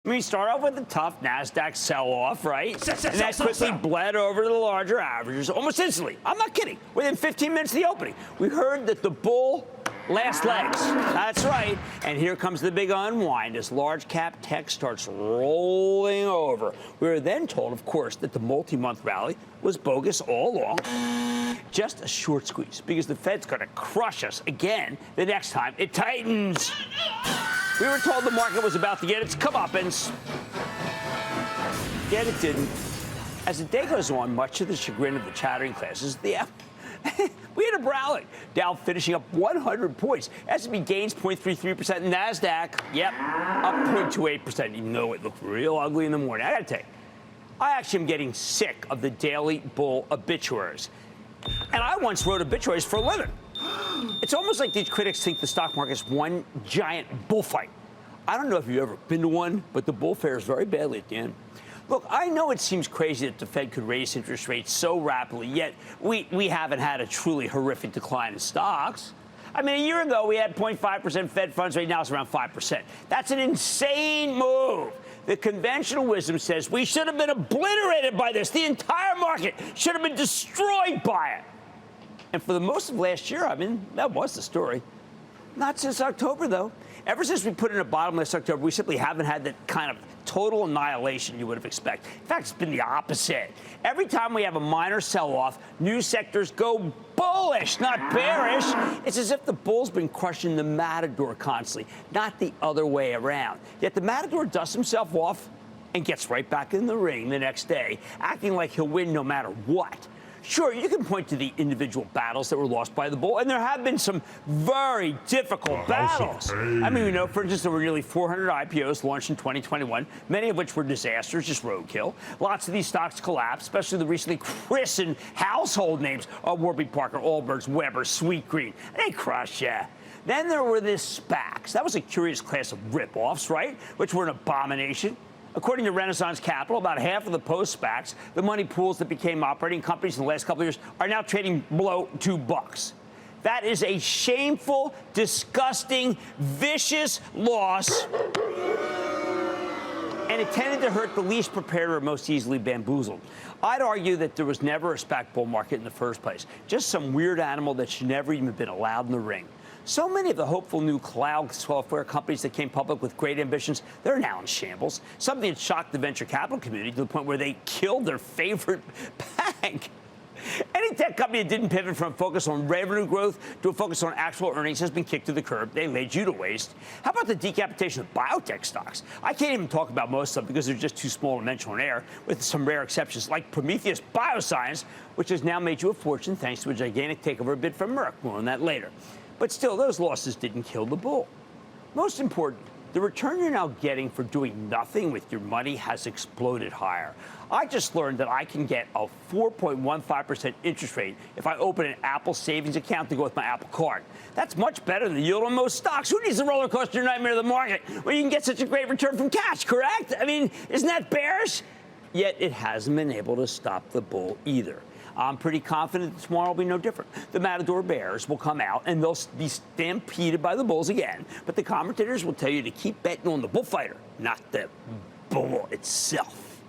We start off with the tough NASDAQ sell-off, right? And that quickly bled over to the larger averages almost instantly. I'm not kidding. Within 15 minutes of the opening, we heard that the bull last legs. That's right. And here comes the big unwind as large cap tech starts rolling over. We were then told, of course, that the multi-month rally was bogus all along. Just a short squeeze because the Fed's going to crush us again the next time it tightens. We were told the market was about to get its comeuppance. Yet it didn't. As the day goes on, much to the chagrin of the chattering classes, we had a rally. Dow finishing up 100 points. S&P gains 0.33%. NASDAQ, yep, up 0.28%, even though it looked real ugly in the morning. I got to tell you, I actually am getting sick of the daily bull obituaries. And I once wrote obituaries for a living. It's almost like these critics think the stock market is one giant bullfight. I don't know if you've ever been to one, but the bull fares very badly at the end. Look, I know it seems crazy that the Fed could raise interest rates so rapidly, yet we haven't had a truly horrific decline in stocks. I mean, a year ago, we had 0.5% Fed funds rate. Now it's around 5%. That's an insane move. The conventional wisdom says we should have been obliterated by this. The entire market should have been destroyed by it. And for the most of last year, I mean, that was the story. Not since October, though. Ever since we put in a bottom last October, we simply haven't had that kind of total annihilation you would have expected. In fact, it's been the opposite. Every time we have a minor sell-off, new sectors go bullish, not bearish. It's as if the bull's been crushing the matador constantly, not the other way around. Yet the matador dusts himself off and gets right back in the ring the next day, acting like he'll win no matter what. Sure, you can point to the individual battles that were lost by the bull, and there have been some very difficult battles. I mean, we know, for instance, there were nearly 400 IPOs launched in 2021, many of which were disasters, just roadkill. Lots of these stocks collapsed, especially the recently christened household names of Warby Parker, Allbirds, Weber, Sweetgreen. They crushed you. Then there were the SPACs. That was a curious class of rip-offs, right, which were an abomination. According to Renaissance Capital, about half of the post-SPACs, the money pools that became operating companies in the last couple of years, are now trading below $2. That is a shameful, disgusting, vicious loss. And it tended to hurt the least prepared or most easily bamboozled. I'd argue that there was never a SPAC bull market in the first place. Just some weird animal that should never even have been allowed in the ring. So many of the hopeful new cloud software companies that came public with great ambitions, they're now in shambles. Something that shocked the venture capital community to the point where they killed their favorite bank. Any tech company that didn't pivot from a focus on revenue growth to a focus on actual earnings has been kicked to the curb. They laid you to waste. How about the decapitation of biotech stocks? I can't even talk about most of them because they're just too small to mention on air, with some rare exceptions like Prometheus Bioscience, which has now made you a fortune thanks to a gigantic takeover bid from Merck. More on that later. But still, those losses didn't kill the bull. Most important, the return you're now getting for doing nothing with your money has exploded higher. I just learned that I can get a 4.15% interest rate if I open an Apple savings account to go with my Apple Card. That's much better than the yield on most stocks. Who needs the roller coaster nightmare of the market where you can get such a great return from cash, correct? I mean, isn't that bearish? Yet it hasn't been able to stop the bull either. I'm pretty confident that tomorrow will be no different. The Matador Bears will come out, and they'll be stampeded by the bulls again. But the commentators will tell you to keep betting on the bullfighter, not the bull itself.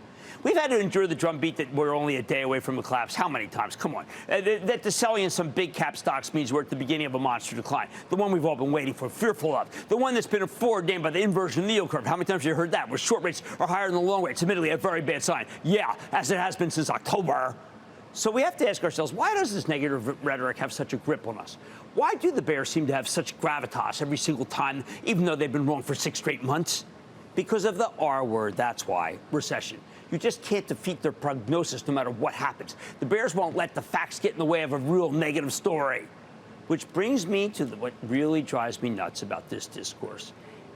We've had to endure the drumbeat that we're only a day away from a collapse. How many times? Come on. That the selling in some big cap stocks means we're at the beginning of a monster decline. The one we've all been waiting for, fearful of. The one that's been foreordained by the inversion of the yield curve. How many times have you heard that? Where short rates are higher than the long rates. Admittedly, a very bad sign. Yeah, as it has been since October. So we have to ask ourselves, why does this negative rhetoric have such a grip on us? Why do the bears seem to have such gravitas every single time, even though they've been wrong for 6 straight months? Because of the R word, that's why, recession. You just can't defeat their prognosis no matter what happens. The bears won't let the facts get in the way of a real negative story. Which brings me to what really drives me nuts about this discourse.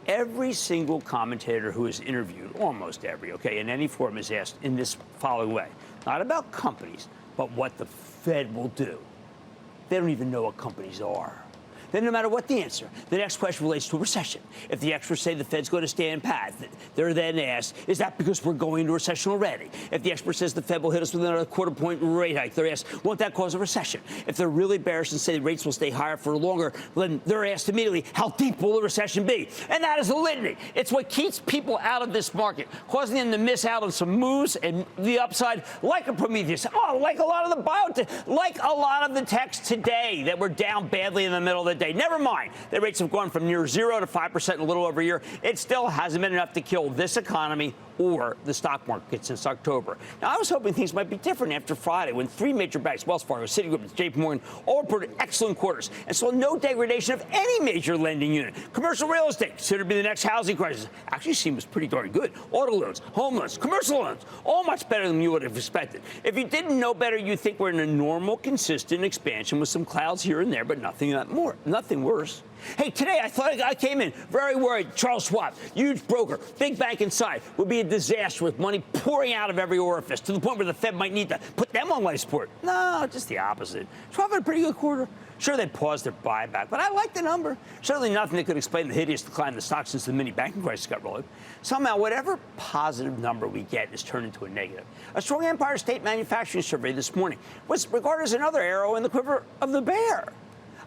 Every single commentator who is interviewed, almost every, in any forum is asked in this following way. Not about companies, but what the Fed will do. They don't even know what companies are. then no matter what the answer, the next question relates to a recession. If the experts say the Fed's going to stay in pat, they're then asked, is that because we're going into a recession already? If the expert says the Fed will hit us with another quarter-point rate hike, they're asked, won't that cause a recession? If they're really bearish and say the rates will stay higher for longer, then they're asked immediately, how deep will the recession be? And that is a litany. It's what keeps people out of this market, causing them to miss out on some moves and the upside, like a Prometheus. Oh, like a lot of the biotech, like a lot of the techs today that were down badly in the middle of the day. Never mind, the rates have gone from near 0 to 5% in a little over a year. It still hasn't been enough to kill this economy or the stock market since October. Now, I was hoping things might be different after Friday when three major banks, Wells Fargo, Citigroup, and JP Morgan, all reported excellent quarters and saw no degradation of any major lending unit. Commercial real estate, considered to be the next housing crisis, actually seems pretty darn good. Auto loans, home loans, commercial loans, all much better than you would have expected. If you didn't know better, you'd think we're in a normal, consistent expansion with some clouds here and there, but nothing worse. Hey, today I thought I came in very worried. Charles Schwab, huge broker, big bank inside, would be a disaster with money pouring out of every orifice to the point where the Fed might need to put them on life support. No, just the opposite. Schwab had a pretty good quarter. Sure, they paused their buyback, but I like the number. Certainly nothing that could explain the hideous decline in the stock since the mini banking crisis got rolling. Somehow, whatever positive number we get is turned into a negative. A strong Empire State Manufacturing survey this morning was regarded as another arrow in the quiver of the bear.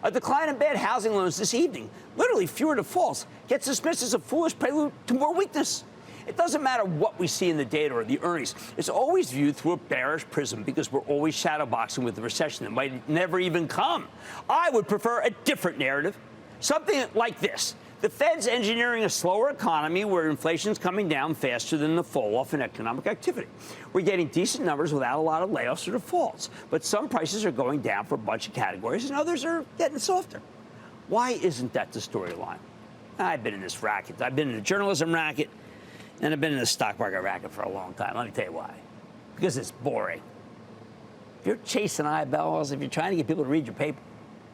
A decline in bad housing loans this evening, literally fewer defaults, gets dismissed as a foolish prelude to more weakness. It doesn't matter what we see in the data or the earnings. It's always viewed through a bearish prism because we're always shadowboxing with the recession that might never even come. I would prefer a different narrative, something like this. The Fed's engineering a slower economy where inflation's coming down faster than the fall-off in economic activity. We're getting decent numbers without a lot of layoffs or defaults, but some prices are going down for a bunch of categories and others are getting softer. Why isn't that the storyline? I've been in this racket. I've been in the journalism racket, and I've been in the stock market racket for a long time. Let me tell you why. Because it's boring. If you're chasing eyeballs, if you're trying to get people to read your paper,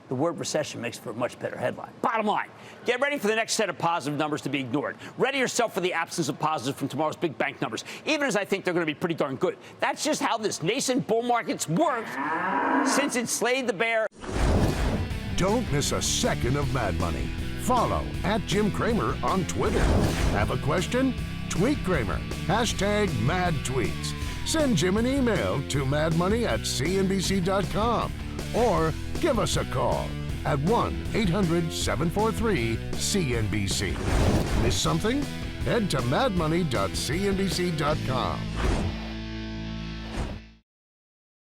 the word recession makes for a much better headline. Bottom line, get ready for the next set of positive numbers to be ignored. Ready yourself for the absence of positives from tomorrow's big bank numbers, even as I think they're going to be pretty darn good. That's just how this nascent bull market's worked since it slayed the bear. Don't miss a second of Mad Money. Follow @Jim Cramer on Twitter. Have a question? Tweet Cramer. #MadTweets. Send Jim an email to madmoney@cnbc.com or give us a call at 1-800-743-CNBC. Miss something? Head to madmoney.cnbc.com.